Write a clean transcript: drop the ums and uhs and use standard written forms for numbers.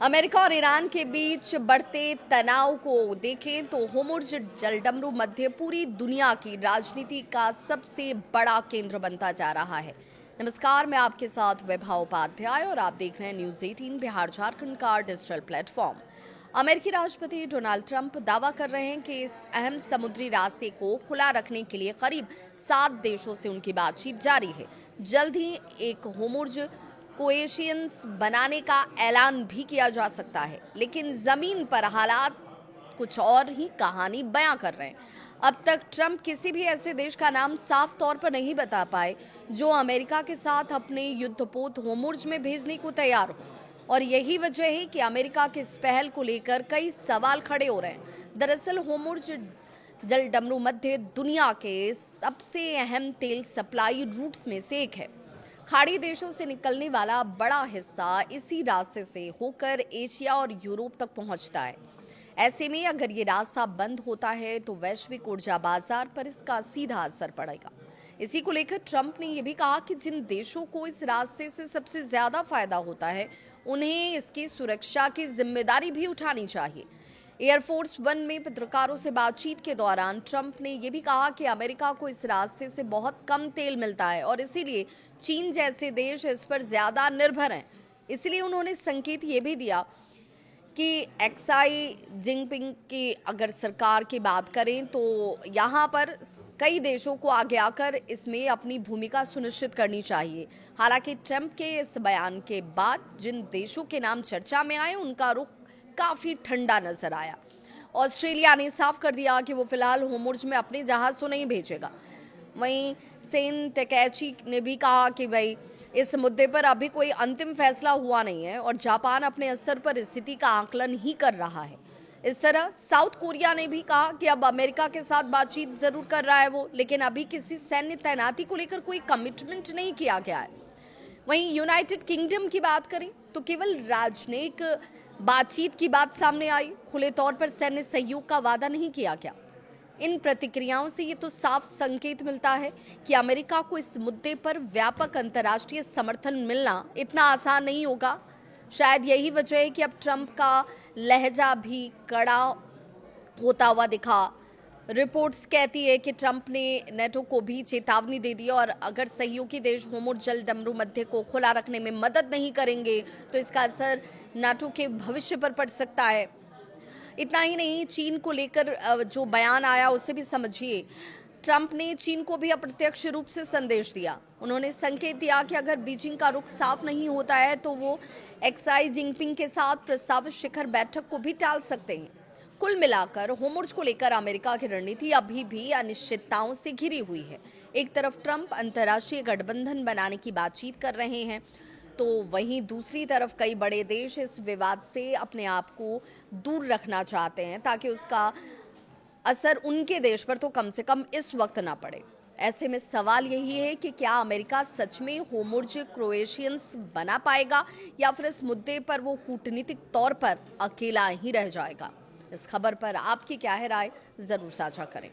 America और Iran के बीच बढ़ते तनाव को देखें तो होर्मुज़ जलडमरू मध्य पूरी दुनिया की राजनीति का सबसे बड़ा केंद्र बनता जा रहा है। नमस्कार, मैं आपके साथ वैभव उपाध्याय और आप देख रहे हैं न्यूज़ 18 बिहार झारखंड का डिजिटल प्लेटफॉर्म। अमेरिकी राष्ट्रपति डोनाल्ड ट्रंप दावा कर रहे हैं कि इस अहम समुद्री रास्ते को खुला रखने के लिए करीब 7 देशों से उनकी बातचीत जारी है। जल्द ही एक होर्मुज़ कोएशियंस बनाने का ऐलान भी किया जा सकता है, लेकिन जमीन पर हालात कुछ और ही कहानी बयां कर रहे हैं। अब तक ट्रंप किसी भी ऐसे देश का नाम साफ तौर पर नहीं बता पाए जो अमेरिका के साथ अपने युद्धपोत होर्मुज़ में भेजने को तैयार हो, और यही वजह है कि अमेरिका की इस पहल को लेकर कई सवाल खड़े हो रहे हैं। दरअसल होर्मुज़ जलडमरू मध्य दुनिया के सबसे अहम तेल सप्लाई रूट्स में से एक है। खाड़ी देशों से निकलने वाला बड़ा हिस्सा इसी रास्ते से होकर एशिया और यूरोप तक पहुंचता है। ऐसे में अगर ये रास्ता बंद होता है तो वैश्विक ऊर्जा बाजार पर इसका सीधा असर पड़ेगा। इसी को लेकर ट्रंप ने यह भी कहा कि जिन देशों को इस रास्ते से सबसे ज्यादा फायदा होता है उन्हें इसकी सुरक्षा की जिम्मेदारी भी उठानी चाहिए। एयरफोर्स वन में पत्रकारों से बातचीत के दौरान ट्रंप ने यह भी कहा कि अमेरिका को इस रास्ते से बहुत कम तेल मिलता है और इसीलिए चीन जैसे देश इस पर ज्यादा निर्भर हैं। इसलिए उन्होंने संकेत ये भी दिया कि एक्साई जिनपिंग की अगर सरकार की बात करें तो यहाँ पर कई देशों को आगे आकर इसमें अपनी भूमिका सुनिश्चित करनी चाहिए। हालांकि ट्रंप के इस बयान के बाद जिन देशों के नाम चर्चा में आए उनका रुख काफी ठंडा नजर आया। ऑस्ट्रेलिया ने साफ कर दिया कि वो फिलहाल होर्मुज़ में अपने जहाज तो नहीं भेजेगा। वहीं सेन टेकैची ने भी कहा कि भाई इस मुद्दे पर अभी कोई अंतिम फैसला हुआ नहीं है और जापान अपने स्तर पर स्थिति का आकलन ही कर रहा है। इस तरह साउथ कोरिया ने भी कहा कि अब अमेरिका के साथ बातचीत जरूर कर रहा है वो, लेकिन अभी किसी सैन्य तैनाती को लेकर कोई कमिटमेंट नहीं किया गया है। वहीं यूनाइटेड किंगडम की बात करें तो केवल राजनयिक बातचीत की बात सामने आई, खुले तौर पर सैन्य सहयोग का वादा नहीं किया गया। इन प्रतिक्रियाओं से ये तो साफ संकेत मिलता है कि अमेरिका को इस मुद्दे पर व्यापक अंतर्राष्ट्रीय समर्थन मिलना इतना आसान नहीं होगा। शायद यही वजह है कि अब ट्रंप का लहजा भी कड़ा होता हुआ दिखा। रिपोर्ट्स कहती है कि ट्रंप ने नेटो को भी चेतावनी दे दी और अगर सहयोगी देश होर्मुज़ जलडमरू मध्य को खुला रखने में मदद नहीं करेंगे तो इसका असर नाटो के भविष्य पर पड़ सकता है। इतना ही नहीं, चीन को लेकर जो बयान आया उसे भी समझिए। ट्रंप ने चीन को भी अप्रत्यक्ष रूप से संदेश दिया। उन्होंने संकेत दिया कि अगर बीजिंग का रुख साफ नहीं होता है तो वो एक्साई जिनपिंग के साथ प्रस्तावित शिखर बैठक को भी टाल सकते हैं। कुल मिलाकर होर्मुज़ को लेकर अमेरिका की रणनीति अभी भी अनिश्चितताओं से घिरी हुई है। एक तरफ ट्रंप अंतर्राष्ट्रीय गठबंधन बनाने की बातचीत कर रहे हैं तो वहीं दूसरी तरफ कई बड़े देश इस विवाद से अपने आप को दूर रखना चाहते हैं ताकि उसका असर उनके देश पर तो कम से कम इस वक्त ना पड़े। ऐसे में सवाल यही है कि क्या अमेरिका सच में होर्मुज़ कोएशियंस बना पाएगा या फिर इस मुद्दे पर वो कूटनीतिक तौर पर अकेला ही रह जाएगा। इस खबर पर आपकी क्या है राय, जरूर साझा करें।